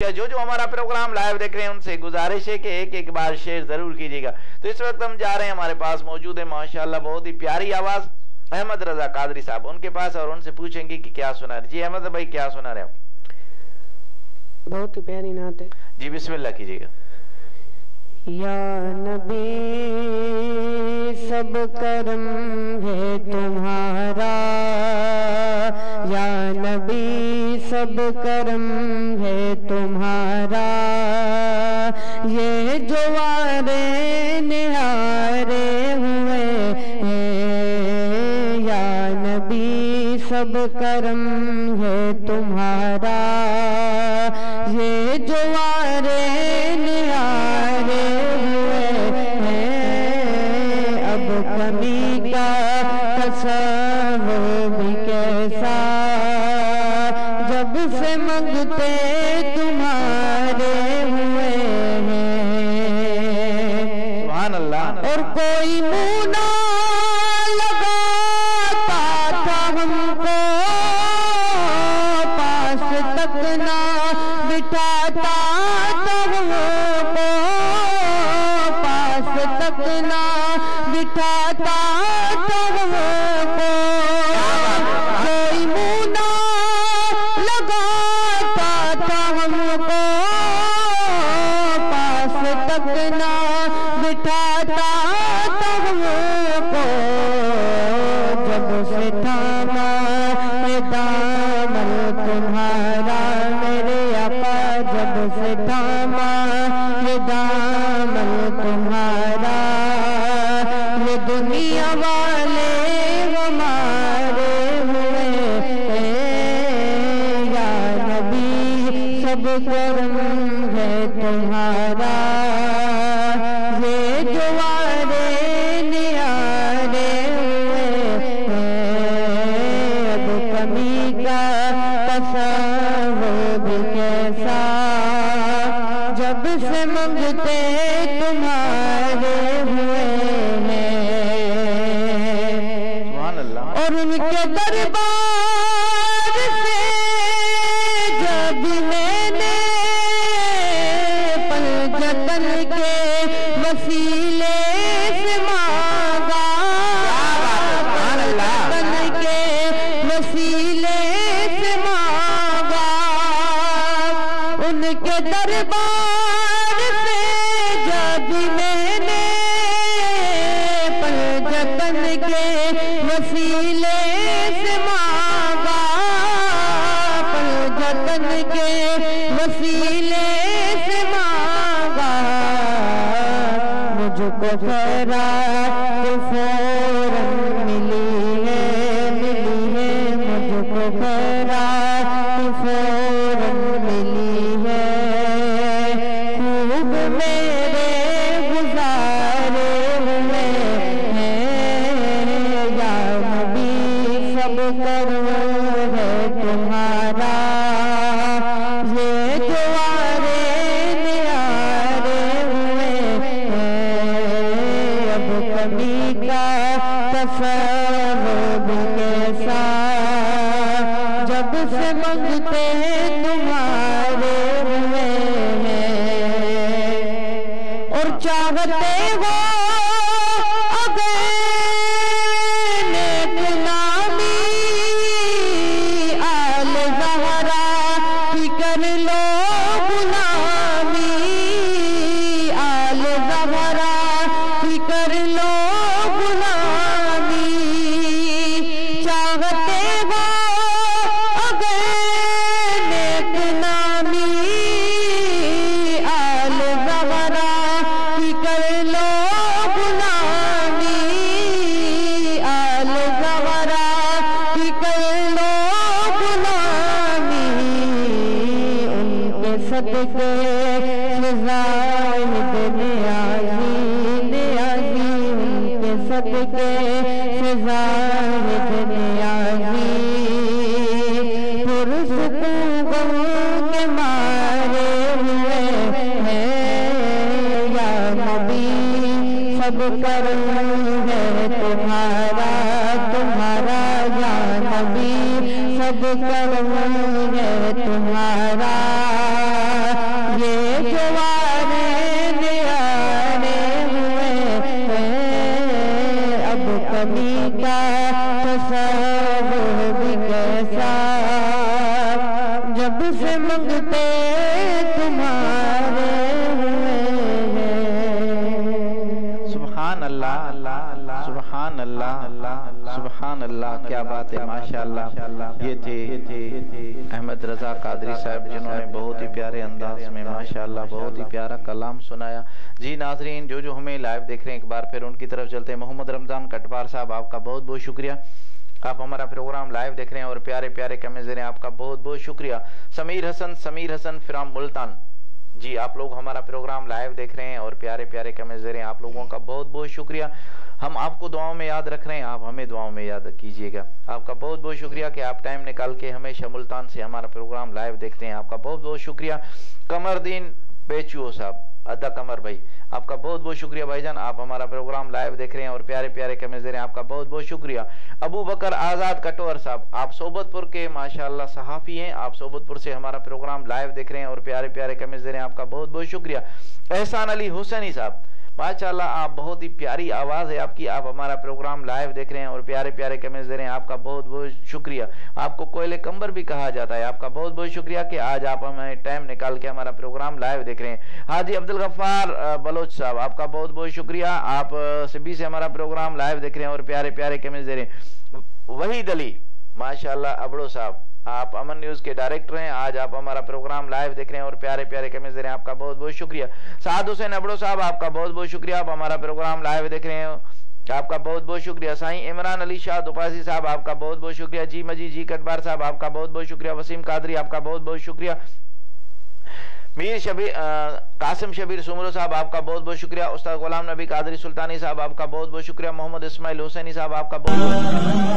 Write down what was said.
جو ہمارا programme live دیکھ رہے ہیں ان سے گزارش ہے کہ ایک بار شیئر ضرور کیجیے گا۔ تو اس وقت ہم جا رہے ہیں، ہمارے پاس موجود ہے ماشاءاللہ بہت ہی پیاری آواز احمد رضا قادری صاحب، ان کے پاس، اور ان سے پوچھیں گے کہ کیا سنا رہے۔ جی احمد بھائی کیا سنا رہے ہو؟ بہت ہی پیاری نعت ہے جی بسم اللہ کیجیے گا۔ یا نبی سب کرم ہے تمہارا، یا نبی سب کرم ہے تمہارا، یہ جو آرے نہارے ہوئے ہیں، یا نبی سب کرم ہے تمہارا، یہ جو آرے نہارے ہوئے ہیں، اب کمی کا تصور بھی کیسا، جب سے منگتے تمہارے ہوئے ہیں، سبحان اللہ۔ اور کوئی منہ نہ لگاتا تھا ہم کو، پاس تک نہ بٹھاتا تھا ہم کو، پاس تک نہ بٹھاتا تھا ہم کو، کوئی منہ نہ لگاتا تھا ہم کو، پاس تک نہ بٹھاتا تھا ہم کو، جب سے تھاما یہ دامن تمہارا میرے آقا، جب سے تھاما یہ دامن تمہارا، یہ دنیا والے ہمارے ہوئے ہیں، یا نبی سب کرم ہے تمہارا، یہ جو آرے نیارے ہوئے ہیں، اب کمی کا تصور بھی کیسا، جب سے منگتے تمہارے ہوئے ہیں، سبحان اللہ۔ اور ان کے دربار سے جب میں نے پنجتن کے وسیلے سے مانگا، پنجتن کے وسیلے سے مانگا، ان کے دربار سے جب میں نے پنجتن کے وسیلے سے مانگا، پنجتن کے وسیلے سے مانگا، مجھ کو خیرات فوراً ملی ہے، ملی ہے، مجھ کو خیرات فوراً ملی ہے، خوب میرے گزارے ہوئے ہیں، یا نبی سب کرم ہے تمہارا، یہ جو آرے نیارے ہوئے ہیں، اب کمی کا تصور بھی کیسا، جب سے منگتے تمہارے ہوئے ہیں، اور چاہتے ہو اگر نیک نامی آل زہرا کی کر لو غلامی، آل زہرا کی کر لو غلامی، چاہتے ہو اگر نیک نامی آل زہرا کی کر لو غلامی، آل زہرا کی کر لو غلامی، ان کے صدقے سے زاہد نیازی، نیازی، ان کے صدقے سے زاہد نیازی، پرسکون غم کے مارے ہوئے ہیں، یا نبی سب کرم ہے تمہارا، تمہارا، یا نبی سب کرم ہے تمہارا، तुम्हारे हुए। सुभान अल्लाह, सुभान अल्लाह, सुभान अल्लाह। क्या बात है, माशाअल्लाह। ये थे अहमद रजा कादरी साहब, जिन्होंने बहुत ही प्यारे अंदाज में माशाअल्लाह बहुत ही प्यारा कलाम सुनाया। जी नाजरीन, जो हमें लाइव देख रहे हैं, एक बार फिर उनकी तरफ चलते हैं। मोहम्मद रमजान कटवार साहब, आपका बहुत बहुत शुक्रिया, आप हमारा प्रोग्राम लाइव देख रहे हैं और प्यारे प्यारे कमेंट्स दे रहे हैं, आपका बहुत बहुत शुक्रिया। समीर हसन फ्रॉम मुल्तान, जी आप लोग हमारा प्रोग्राम लाइव देख रहे हैं और प्यारे प्यारे कमेंट्स दे रहे हैं, आप लोगों का बहुत बहुत शुक्रिया। हम आपको दुआओं में याद रख रहे हैं, आप हमें दुआओं में याद कीजिएगा। आपका बहुत बहुत शुक्रिया कि आप टाइम निकाल के हमेशा मुल्तान से हमारा प्रोग्राम लाइव देखते हैं, आपका बहुत बहुत शुक्रिया। कमरदीन बेचुओ साहब, अदा कमर भाई, आपका बहुत बहुत शुक्रिया भाईजान, आप हमारा प्रोग्राम लाइव देख रहे हैं और प्यारे प्यारे कमेंट्स दे रहे हैं, आपका बहुत बहुत शुक्रिया। अबू बकर आजाद कटोर साहब, आप सोबतपुर के माशाअल्लाह सहाफी हैं, आप सोबतपुर से हमारा प्रोग्राम लाइव देख रहे हैं और प्यारे प्यारे कमेंट्स दे रहे हैं, आपका बहुत बहुत शुक्रिया। एहसान अली हुसैनी साहब, माशाअल्लाह आप बहुत ही प्यारी आवाज है आपकी, आप हमारा प्रोग्राम लाइव देख रहे हैं और प्यारे प्यारे कमेंट्स दे रहे हैं, आपका बहुत बहुत शुक्रिया। आपको कोयले कंबर भी कहा जाता है, आपका बहुत बहुत शुक्रिया कि आज आप हमें टाइम निकाल के हमारा प्रोग्राम लाइव देख रहे हैं। हाजी अब्दुल गफ्फार बलोच साहब, आपका बहुत बहुत शुक्रिया, आप सिबी से हमारा प्रोग्राम लाइव देख रहे हैं और प्यारे प्यारे कमेंट्स दे रहे हैं। वहीद अली माशाअल्लाह अबड़ो साहब, आप अमन न्यूज के डायरेक्टर हैं, आज आप हमारा प्रोग्राम लाइव देख रहे हैं और प्यारे प्यारे कमेंट्स दे रहे हैं, आपका बहुत बहुत शुक्रिया। साद हुसैन अबड़ो साहब, आपका बहुत बहुत शुक्रिया, आप हमारा प्रोग्राम लाइव देख रहे हैं, आपका बहुत बहुत शुक्रिया। साईं इमरान अली शाह दुपासी साहब, आपका बहुत बहुत शुक्रिया। जी मजी जी कटबार साहब, आपका बहुत बहुत शुक्रिया। वसीम कादरी, आपका बहुत बहुत शुक्रिया। मीर शबीर कासिम शबीर सुमरो साहब, आपका बहुत बहुत शुक्रिया। उस्ताद गुलाम नबी कादरी सुल्तानी साहब, आपका बहुत बहुत शुक्रिया। मोहम्मद इस्माइल हुसैनी साहब, आपका बहुत बहुत